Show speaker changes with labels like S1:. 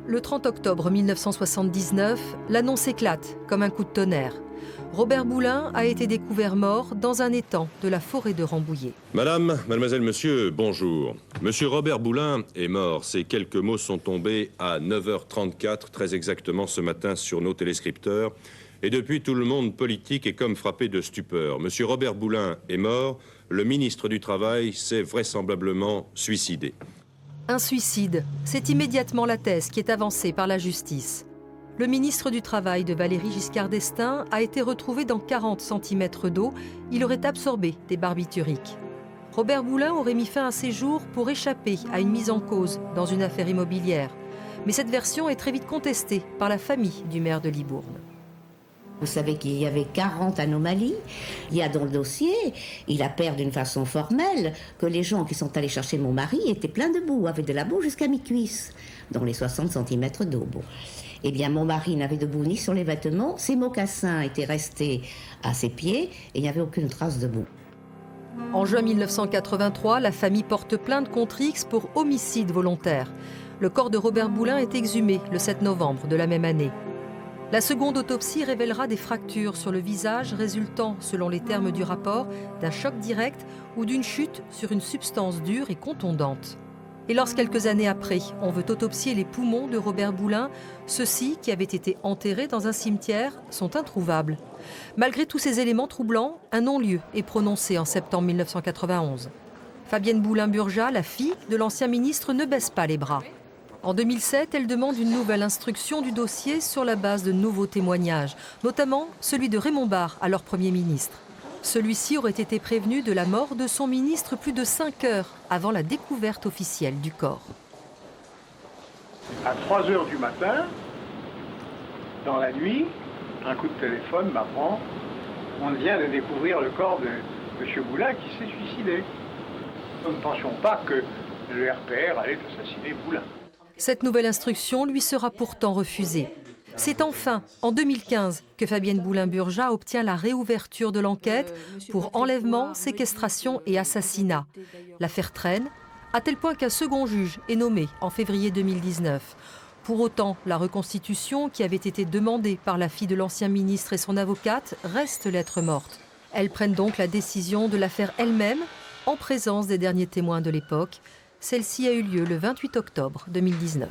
S1: Le 30 octobre 1979, l'annonce éclate comme un coup de tonnerre. Robert Boulin a été découvert mort dans un étang de la forêt de Rambouillet.
S2: Madame, mademoiselle, monsieur, bonjour. Monsieur Robert Boulin est mort. Ces quelques mots sont tombés à 9h34, très exactement ce matin sur nos téléscripteurs. Et depuis, tout le monde politique est comme frappé de stupeur. Monsieur Robert Boulin est mort. Le ministre du Travail s'est vraisemblablement suicidé.
S1: Un suicide, c'est immédiatement la thèse qui est avancée par la justice. Le ministre du Travail de Valéry Giscard d'Estaing a été retrouvé dans 40 cm d'eau. Il aurait absorbé des barbituriques. Robert Boulin aurait mis fin à ses jours pour échapper à une mise en cause dans une affaire immobilière. Mais cette version est très vite contestée par la famille du maire de Libourne.
S3: Vous savez qu'il y avait 40 anomalies. Il y a dans le dossier, il appert d'une façon formelle que les gens qui sont allés chercher mon mari étaient pleins de boue, avec de la boue jusqu'à mi-cuisse, dans les 60 cm d'eau. Bon. Eh bien, mon mari n'avait de boue ni sur les vêtements, ses mocassins étaient restés à ses pieds et il n'y avait aucune trace de boue.
S1: En juin 1983, la famille porte plainte contre X pour homicide volontaire. Le corps de Robert Boulin est exhumé le 7 novembre de la même année. La seconde autopsie révélera des fractures sur le visage résultant, selon les termes du rapport, d'un choc direct ou d'une chute sur une substance dure et contondante. Et lorsqu'elques années après, on veut autopsier les poumons de Robert Boulin, ceux-ci, qui avaient été enterrés dans un cimetière, sont introuvables. Malgré tous ces éléments troublants, un non-lieu est prononcé en septembre 1991. Fabienne Boulin-Burjat, la fille de l'ancien ministre, ne baisse pas les bras. En 2007, elle demande une nouvelle instruction du dossier sur la base de nouveaux témoignages, notamment celui de Raymond Barre, alors Premier ministre. Celui-ci aurait été prévenu de la mort de son ministre plus de 5 heures avant la découverte officielle du corps.
S4: À 3 h du matin, dans la nuit, un coup de téléphone m'apprend on vient de découvrir le corps de M. Boulin qui s'est suicidé. Nous ne pensions pas que le RPR allait assassiner Boulin.
S1: Cette nouvelle instruction lui sera pourtant refusée. C'est enfin en 2015 que Fabienne Boulin-Burjat obtient la réouverture de l'enquête pour enlèvement, séquestration et assassinat. L'affaire traîne, à tel point qu'un second juge est nommé en février 2019. Pour autant, la reconstitution qui avait été demandée par la fille de l'ancien ministre et son avocate reste lettre morte. Elles prennent donc la décision de la faire elles-mêmes, en présence des derniers témoins de l'époque. Celle-ci a eu lieu le 28 octobre 2019.